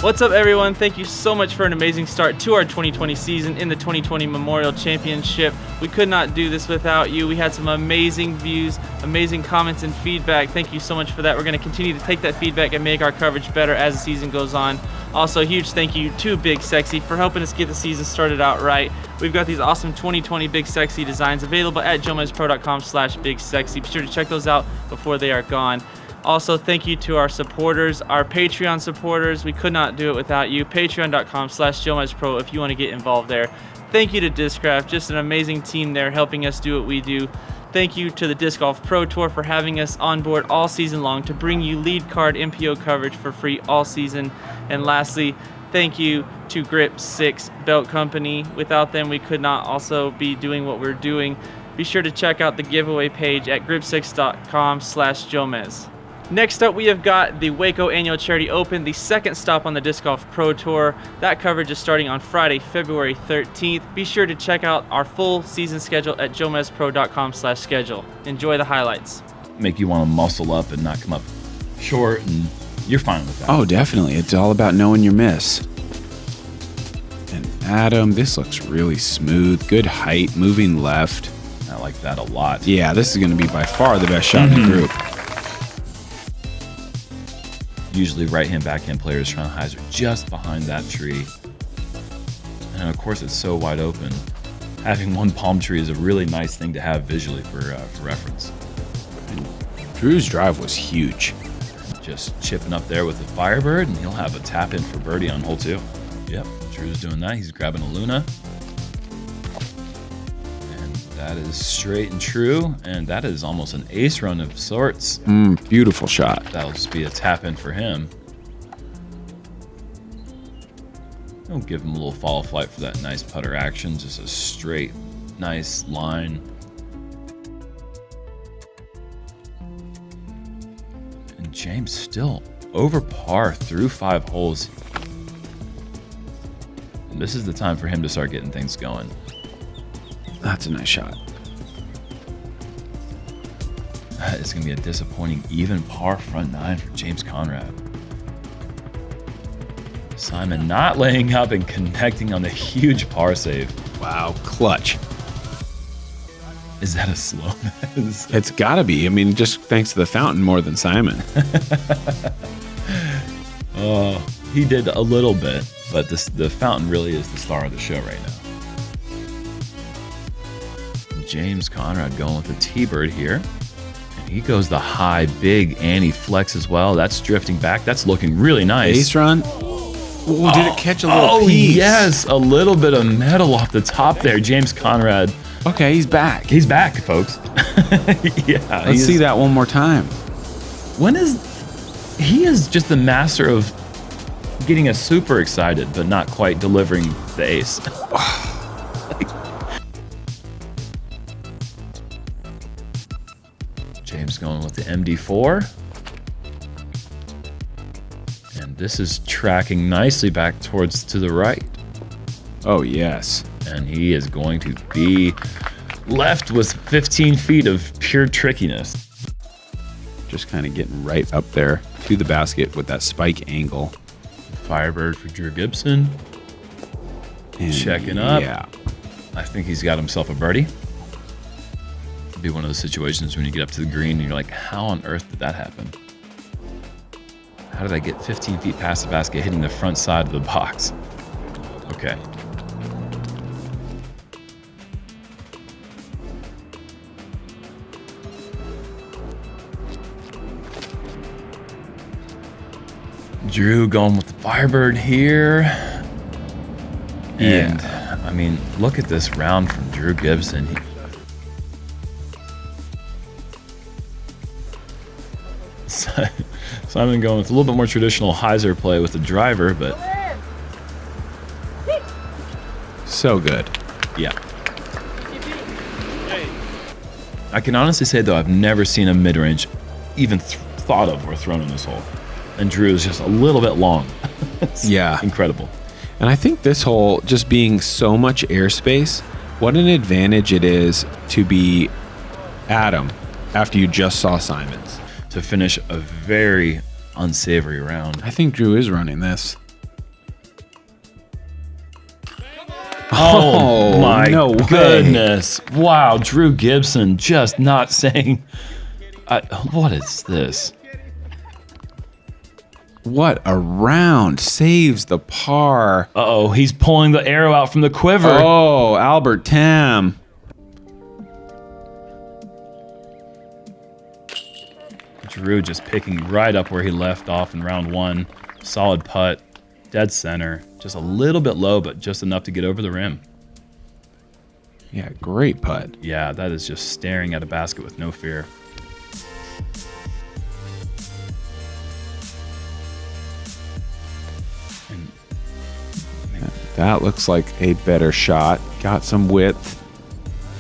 What's up, everyone? Thank you so much for an amazing start to our 2020 season in the 2020 Memorial Championship. We could not do this without you. We had some amazing views, amazing comments and feedback. Thank you so much for that. We're going to continue to take that feedback and make our coverage better as the season goes on. Also, a huge thank you to Big Sexy for helping us get the season started out right. We've got these awesome 2020 Big Sexy designs available at JomezPro.com/BigSexy. Be sure to check those out before they are gone. Also, thank you to our supporters, our Patreon supporters. We could not do it without you. Patreon.com/JomezPro if you want to get involved there. Thank you to Discraft, just an amazing team there helping us do what we do. Thank you to the Disc Golf Pro Tour for having us on board all season long to bring you lead card MPO coverage for free all season. And lastly, thank you to Grip 6 Belt Company. Without them, we could not also be doing what we're doing. Be sure to check out the giveaway page at grip6.com/Jomez. Next up, we have got the Waco Annual Charity Open, the second stop on the Disc Golf Pro Tour. That coverage is starting on Friday, February 13th. Be sure to check out our full season schedule at JomezPro.com/schedule. Enjoy the highlights. Make you want to muscle up and not come up short, and you're fine with that. Oh, definitely. It's all about knowing your miss. And Adam, this looks really smooth. Good height, moving left. I like that a lot. Yeah, this is going to be by far the best shot in the group. Usually right-hand, backhand players trying to hyzer just behind that tree. And of course, it's so wide open. Having one palm tree is a really nice thing to have visually for reference. And Drew's drive was huge. Just chipping up there with the Firebird, and he'll have a tap in for birdie on hole 2. Yep, Drew's doing that. He's grabbing a Luna. And that is straight and true, and that is almost an ace run of sorts. Beautiful shot. That'll just be a tap in for him. Don't give him a little follow flight for that nice putter action. Just a straight, nice line. And James still over par through 5 holes. And this is the time for him to start getting things going. That's a nice shot. It's going to be a disappointing even par front 9 for James Conrad. Simon not laying up and connecting on the huge par save. Wow, clutch. Is that a slow? It's got to be. I mean, just thanks to the fountain more than Simon. Oh, he did a little bit, but the fountain really is the star of the show right now. James Conrad going with the T-Bird here. And he goes the high, big anti-flex as well. That's drifting back. That's looking really nice. Ace run. Ooh, did it catch a little piece? Yes, a little bit of metal off the top there. James Conrad. Okay, he's back. He's back, folks. Yeah. Let's see that one more time. He is just the master of getting us super excited, but not quite delivering the ace. James going with the MD4. And this is tracking nicely back towards to the right. Oh, yes. And he is going to be left with 15 feet of pure trickiness. Just kind of getting right up there to the basket with that spike angle. Firebird for Drew Gibson. And checking up. Yeah. I think he's got himself a birdie. It'd be one of those situations when you get up to the green and you're like, how on earth did that happen? How did I get 15 feet past the basket hitting the front side of the box? Okay. Drew going with the Firebird here. And, I mean, look at this round from Drew Gibson. Simon going with a little bit more traditional hyzer play with the driver, but so good. Yeah. I can honestly say, though, I've never seen a mid-range even thought of or thrown in this hole. And Drew is just a little bit long. Yeah. Incredible. And I think this hole, just being so much airspace, what an advantage it is to be Adam after you just saw Simon's. To finish a very unsavory round. I think Drew is running this. Oh my no way. goodness. Wow, Drew Gibson just not saying, what is this? What a round. Saves the par. Uh-oh, he's pulling the arrow out from the quiver. Oh, Albert Tam. Drew just picking right up where he left off in round 1. Solid putt, dead center. Just a little bit low, but just enough to get over the rim. Yeah, great putt. Yeah, that is just staring at a basket with no fear. And That looks like a better shot. Got some width.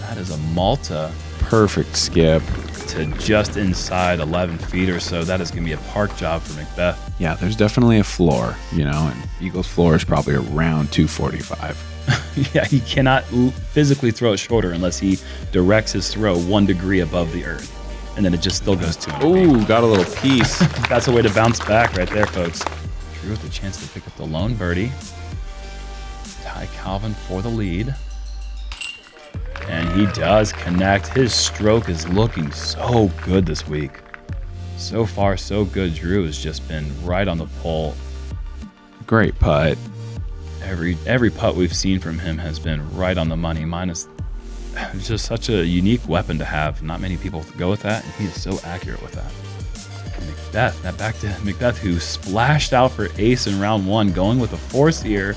that is a Malta Perfect skip. to just inside 11 feet or so. That is going to be a park job for McBeth. Yeah, there's definitely a floor, and Eagles' floor is probably around 245. Yeah, he cannot physically throw it shorter unless he directs his throw 1 degree above the earth. And then it just still goes 200 feet. Ooh, got a little piece. That's a way to bounce back right there, folks. Drew with a chance to pick up the lone birdie. Ty Calvin for the lead. And he does connect. His stroke is looking so good this week. So far, so good. Drew has just been right on the pole. Great putt. Every putt we've seen from him has been right on the money. It's just such a unique weapon to have. Not many people go with that, and he is so accurate with that. McBeth, that back to McBeth, who splashed out for ace in round 1, going with a force here.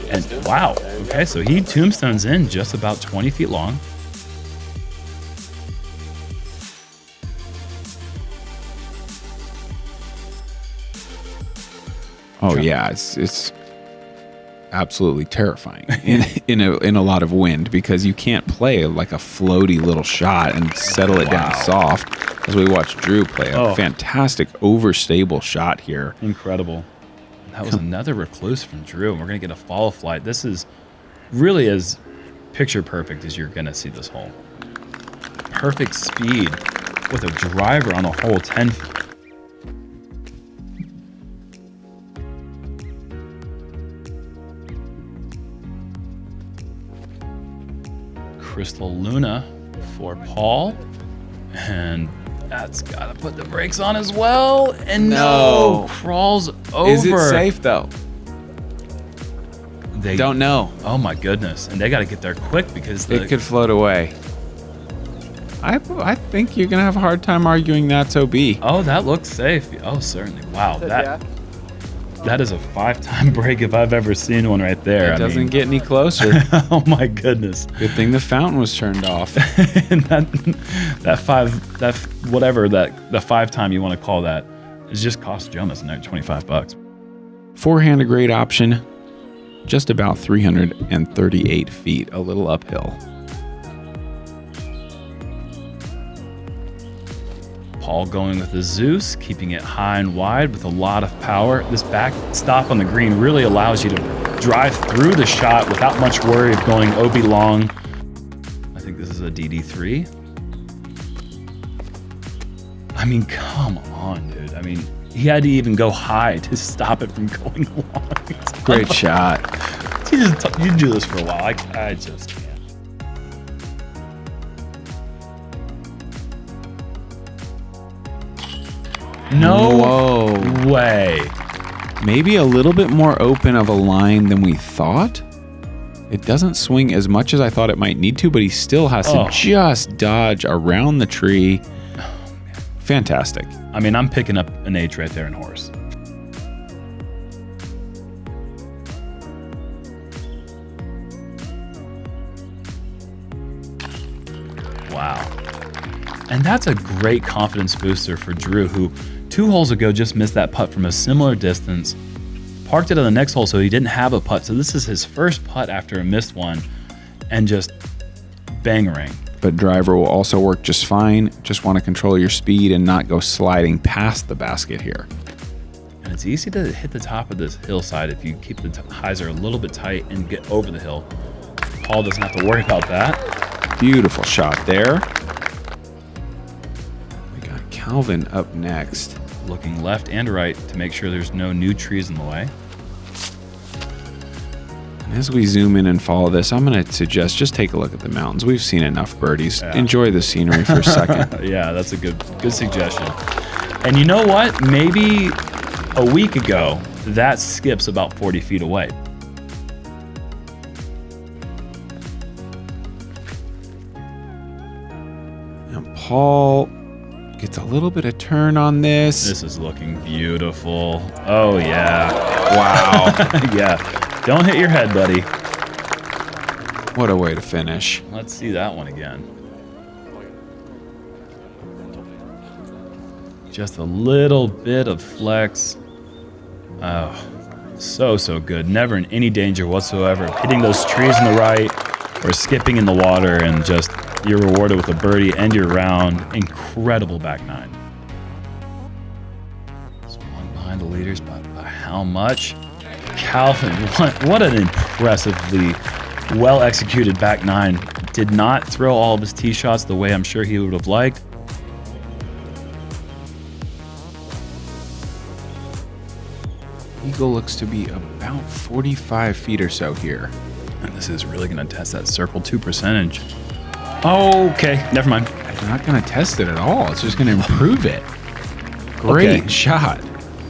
And wow, okay, so he tombstones in just about 20 feet long. Oh yeah, it's absolutely terrifying in a lot of wind, because you can't play like a floaty little shot and settle it down soft, as we watched Drew play a fantastic overstable shot here. Incredible. That was another recluse from Drew, and we're going to get a follow flight. This is really as picture perfect as you're going to see this hole. Perfect speed with a driver on a hole 10 feet. Crystal Luna for Paul, and that's got to put the brakes on as well. And no, crawls over. Is it safe though? They don't know. Oh my goodness! And they got to get there quick because it could float away. I think you're gonna have a hard time arguing that's OB. Oh, that looks safe. Oh, certainly. Wow, that is a 5-time break if I've ever seen one right there. It doesn't get any closer. Oh my goodness! Good thing the fountain was turned off. And the 5-time you want to call that, it just cost Jomez another $25. Forehand, a great option. Just about 338 feet, a little uphill. Paul going with the Zeus, keeping it high and wide with a lot of power. This back stop on the green really allows you to drive through the shot without much worry of going OB long. I think this is a DD3. I mean, come on, dude. I mean, he had to even go high to stop it from going long. Great shot. You do this for a while. I just can't. No way. Maybe a little bit more open of a line than we thought. It doesn't swing as much as I thought it might need to, but he still has to just dodge around the tree. Fantastic. I mean, I'm picking up an H right there in horse. Wow. And that's a great confidence booster for Drew, who 2 holes ago just missed that putt from a similar distance. Parked it on the next hole, so he didn't have a putt. So this is his first putt after a missed one, and just bang-a-ring. But driver will also work just fine. Just want to control your speed and not go sliding past the basket here. And it's easy to hit the top of this hillside if you keep the hyzer a little bit tight and get over the hill. Paul doesn't have to worry about that. Beautiful shot there. We got Calvin up next. Looking left and right to make sure there's no new trees in the way. As we zoom in and follow this, I'm going to suggest just take a look at the mountains. We've seen enough birdies. Yeah. Enjoy the scenery for a second. Yeah, that's a good suggestion. And you know what? Maybe a week ago, that skips about 40 feet away. And Paul gets a little bit of turn on this. This is looking beautiful. Oh, yeah. Wow. Yeah. Don't hit your head, buddy. What a way to finish. Let's see that one again. Just a little bit of flex. Oh, so good. Never in any danger whatsoever of hitting those trees on the right or skipping in the water, and just you're rewarded with a birdie and your round. Incredible back nine. It's one behind the leaders by how much? Calvin, what an impressively well-executed back nine. Did not throw all of his tee shots the way I'm sure he would have liked. Eagle looks to be about 45 feet or so here. And this is really going to test that circle 2 percentage. Okay, never mind. It's not going to test it at all. It's just going to improve it. Great shot.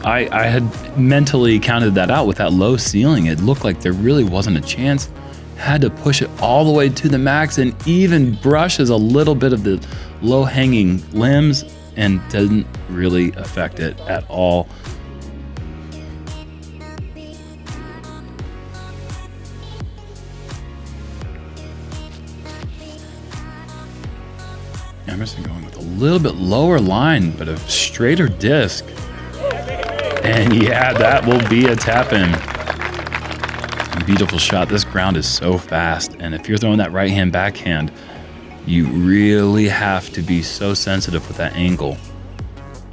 I had mentally counted that out with that low ceiling. It looked like there really wasn't a chance. Had to push it all the way to the max and even brushes a little bit of the low-hanging limbs and didn't really affect it at all. Emerson going with a little bit lower line, but a straighter disc. And yeah, that will be a tap-in. Beautiful shot. This ground is so fast, and if you're throwing that right-hand backhand, you really have to be so sensitive with that angle.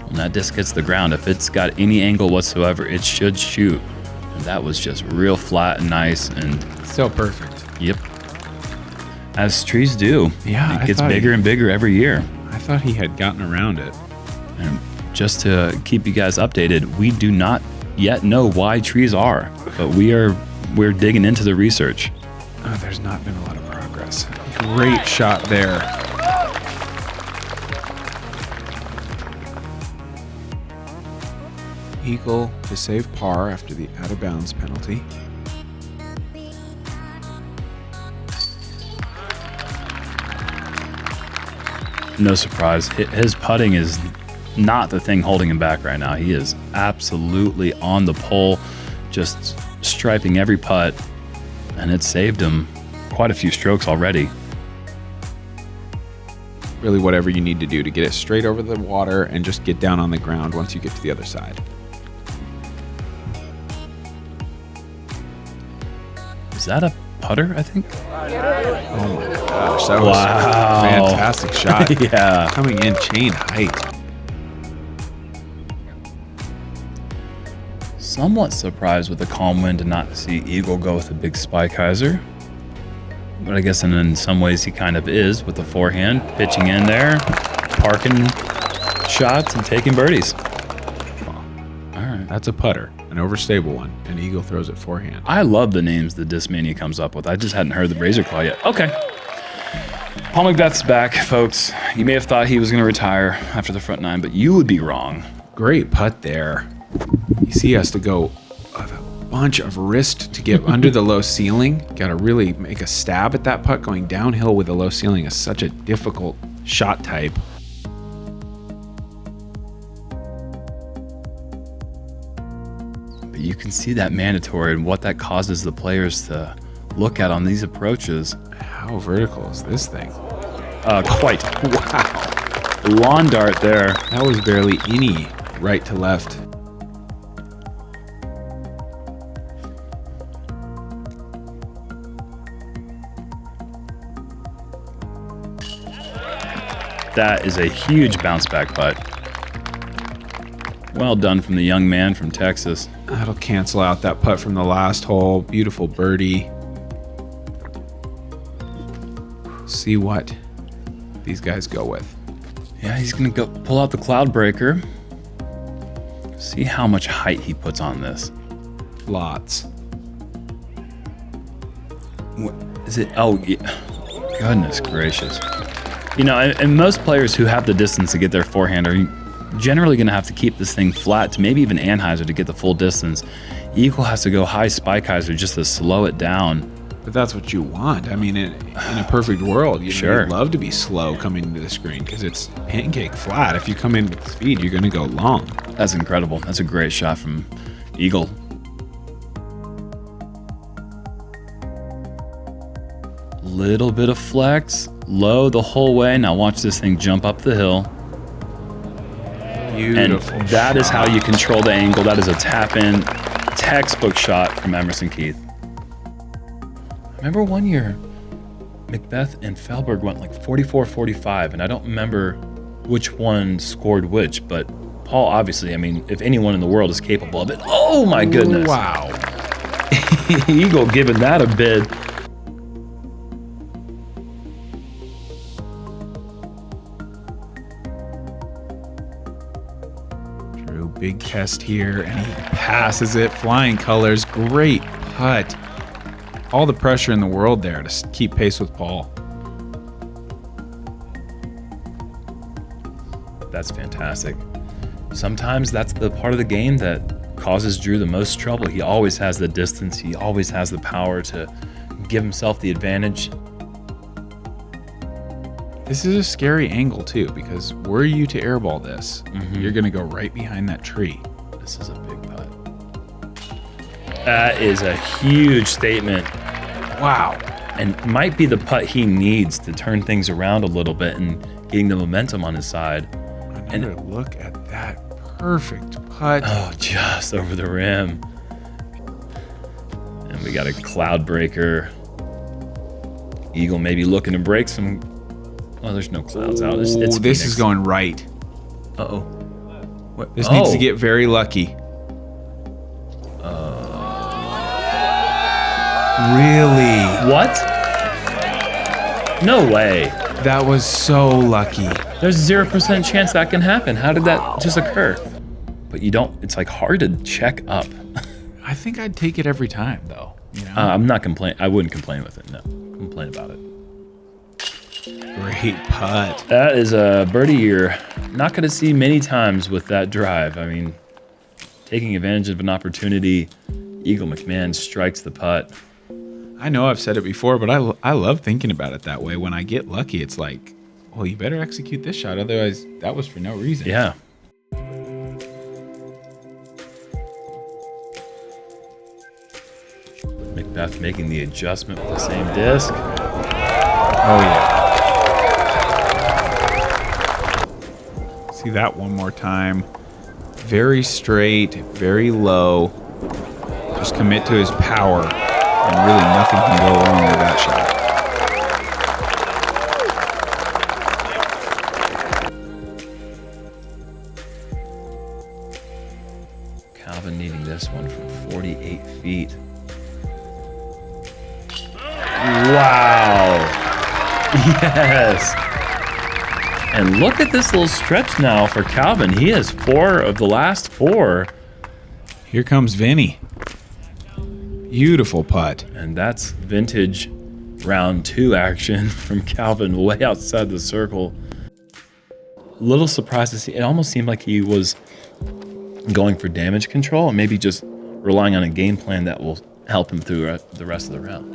When that disc hits the ground, if it's got any angle whatsoever, it should shoot. And that was just real flat and nice, and So perfect. yep. As trees do. Yeah, It gets bigger and bigger every year. I thought he had gotten around it. And just to keep you guys updated, we do not yet know why trees are, but we're digging into the research. Oh, there's not been a lot of progress. Great shot there. Eagle to save par after the out of bounds penalty. No surprise, his putting is not the thing holding him back right now. He is absolutely on the pole, just striping every putt, and it saved him quite a few strokes already. Really whatever you need to do to get it straight over the water and just get down on the ground once you get to the other side. Is that a putter, I think? Oh my gosh, that was a fantastic shot. Yeah. Coming in chain height. Somewhat surprised with the calm wind to not see Eagle go with a big spike hyzer. But I guess in some ways he kind of is with the forehand, pitching in there, parking shots and taking birdies. All right. That's a putter, an overstable one, and Eagle throws it forehand. I love the names the Discmania comes up with. I just hadn't heard the Razor Claw yet. Okay. Paul McBeth's back, folks. You may have thought he was going to retire after the front nine, but you would be wrong. Great putt there. You see, he has to go a bunch of wrist to get under the low ceiling. Got to really make a stab at that putt. Going downhill with a low ceiling is such a difficult shot type. But you can see that mandatory and what that causes the players to look at on these approaches. How vertical is this thing? Quite. Wow. Lawn dart there. That was barely any right to left. That is a huge bounce back putt. Well done from the young man from Texas. That'll cancel out that putt from the last hole. Beautiful birdie. See what these guys go with. Yeah, he's gonna go pull out the cloud breaker. See how much height he puts on this. Lots. Is it? Oh, yeah. Goodness gracious. You know, and most players who have the distance to get their forehand are generally going to have to keep this thing flat to maybe even Anheuser to get the full distance. Eagle has to go high Spikeiser just to slow it down. But that's what you want. I mean, in a perfect world, you'd love to be slow coming into the screen because it's pancake flat. If you come in with speed, you're going to go long. That's incredible. That's a great shot from Eagle. Little bit of flex, low the whole way. Now watch this thing jump up the hill. Beautiful. And that is how you control the angle. That is a tap-in textbook shot from Emerson Keith. I remember one year, McBeth and Heimburg went like 44-45, and I don't remember which one scored which, but Paul, obviously, I mean, if anyone in the world is capable of it. Oh my goodness. Wow. Eagle giving that a bid. Drew, big test here, and he passes it. Flying colors, great putt. All the pressure in the world there to keep pace with Paul. That's fantastic. Sometimes that's the part of the game that causes Drew the most trouble. He always has the distance. He always has the power to give himself the advantage. This is a scary angle too, because were you to airball this, you're going to go right behind that tree. This is a big putt. That is a huge statement. Wow. And might be the putt he needs to turn things around a little bit and getting the momentum on his side. Another look at that perfect putt. Oh, just over the rim. And we got a cloud breaker. Eagle maybe looking to break some. Oh, there's no clouds out. It's this Phoenix. is going right. Uh-oh. What? This needs to get very lucky. Really? What? No way. That was so lucky. There's 0% chance that can happen. How did that just occur? But you don't, it's like hard to check up. I think I'd take it every time though. You know? I'm not complaining. I wouldn't complain with it. No, complain about it. Great putt. That is a birdie you're not going to see many times with that drive. I mean, taking advantage of an opportunity, Eagle McMahon strikes the putt. I know I've said it before, but I love thinking about it that way. When I get lucky, it's like, well, you better execute this shot. Otherwise, that was for no reason. Yeah. McBeth making the adjustment with the same disc. Oh, yeah. See that one more time. Very straight, very low. Just commit to his power, and really nothing can go wrong with that shot. Calvin needing this one from 48 feet. Wow. Yes. And look at this little stretch now for Calvin. He has 4 of the last 4. Here comes Vinny. Beautiful putt. And that's vintage round 2 action from Calvin way outside the circle. Little surprised to see. It almost seemed like he was going for damage control and maybe just relying on a game plan that will help him through the rest of the round.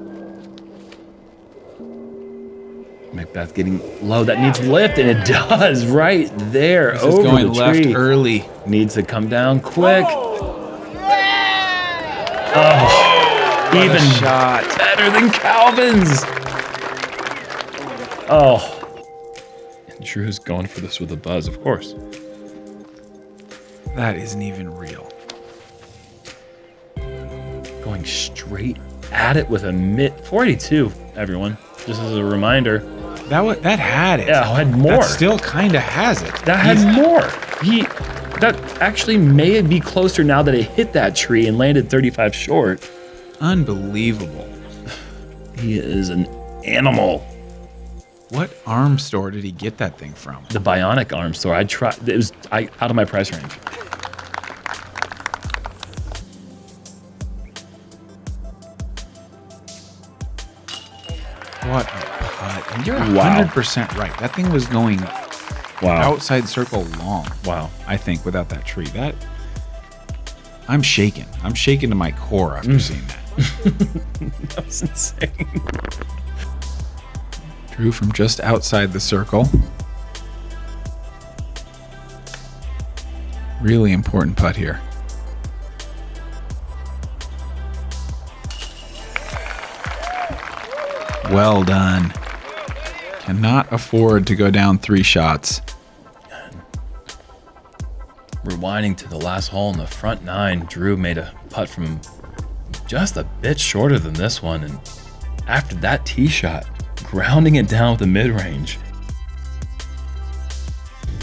McBeth getting low. That needs lift, and it does right there. This is going left early. Needs to come down quick. Oh, even shot. better than Calvin's. Oh. And Drew's going for this with a buzz, of course. That isn't even real. Going straight at it with a mid 42, everyone. Just as a reminder. That had it. Yeah, had more. That still kind of has it. That had more. That actually may be closer now that it hit that tree and landed 35 short. Unbelievable. He is an animal. What arm store did he get that thing from? The Bionic arm store. I tried. It was out of my price range. What a putt. And you're Wow. 100% right. That thing was going outside circle long. Wow. I think without that tree. I'm shaking. I'm shaking to my core after seeing that. That was insane. Drew from just outside the circle. Really important putt here. Well done. Cannot afford to go down 3 shots. Rewinding to the last hole in the front 9, Drew made a putt from just a bit shorter than this one. And after that tee shot, grounding it down with the mid-range.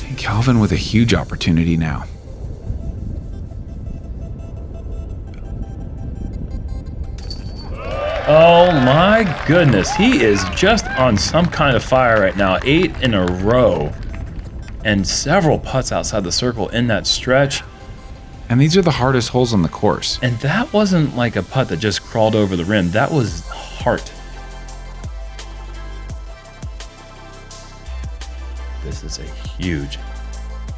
And Calvin with a huge opportunity now. Oh my goodness. He is just on some kind of fire right now. 8 in a row. And several putts outside the circle in that stretch. And these are the hardest holes on the course. And that wasn't like a putt that just crawled over the rim. That was heart. This is a huge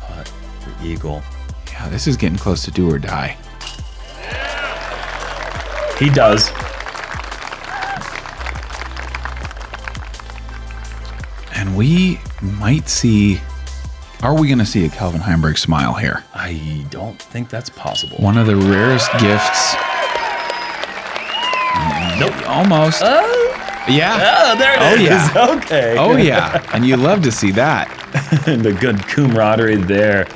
putt for Eagle. Yeah, this is getting close to do or die. He does. And we might see... Are we going to see a Calvin Heimburg smile here? I don't think that's possible. One of the rarest gifts. Nope. Almost. Yeah. Oh, there it is. Yeah. Okay. Oh, yeah. And you love to see that. The good camaraderie there.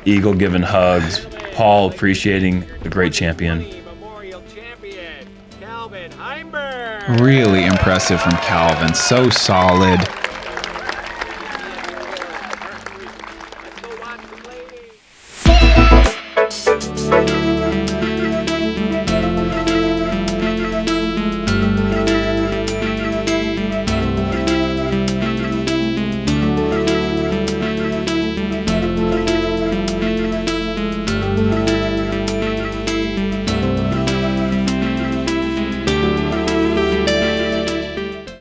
Eagle giving hugs. Paul appreciating the great champion. Memorial champion, Calvin Heimburg. Really impressive from Calvin. So solid.